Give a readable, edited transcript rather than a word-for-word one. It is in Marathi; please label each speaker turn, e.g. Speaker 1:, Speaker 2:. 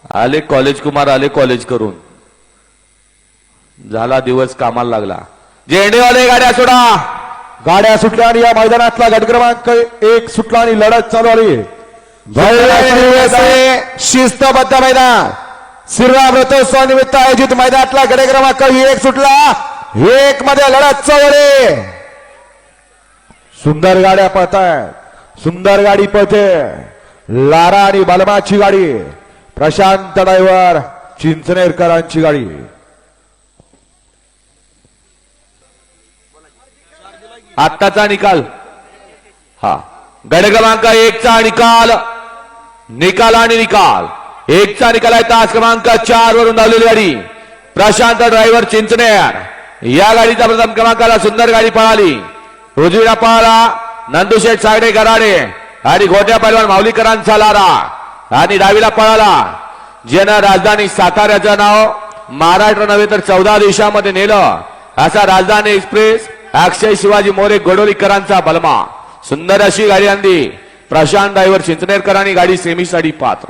Speaker 1: आले कॉलेज कुमार आले कॉलेज करून झाला दिवस कामाला लागला. झेंडेवाले गाड्या सोडा.
Speaker 2: गाड्या सुटल्या आणि या मैदानातला गट क्रमांक 1 सुटला आणि लढत चालू आली. शिस्तबद्ध मैदान श्रीराम रथोत्सव निमित्त आयोजित मैदानातला गट क्रमांक 1 सुटला. 1 मध्ये लढत चालू आहे. सुंदर गाड्या पळतायत. सुंदर गाडी पळते. लारा आणि बलमाची गाडी. प्रशांत ड्रायव्हर चिंचनेरकरांची गाडी.
Speaker 1: आत्ताचा निकाल हा गट क्रमांक 1 चा निकाल. निकाल आणि निकाल 1 चा निकाल आहे. तास क्रमांक 4 वरून धावलेली गाडी प्रशांत ड्रायव्हर चिंचनेर. या गाडीचा प्रथम क्रमांकाला सुंदर गाडी पळाली. उजवीला पळाला नंदुशेठ सागडे गराडे आणि गोट्या पैलवान माऊलीकरांचा लारा. आणि डावीला पळाला ज्यानं राजधानी साताऱ्याचं नाव महाराष्ट्र नव्हे तर 14 देशामध्ये नेलं असा राजधानी एक्सप्रेस अक्षय शिवाजी मोरे गोडोलीकरांचा बलमा. सुंदर अशी गाडी आणली प्रशांत ड्रायव्हर चिंचनेरकरांनी. गाडी सेमीसाठी पात्र.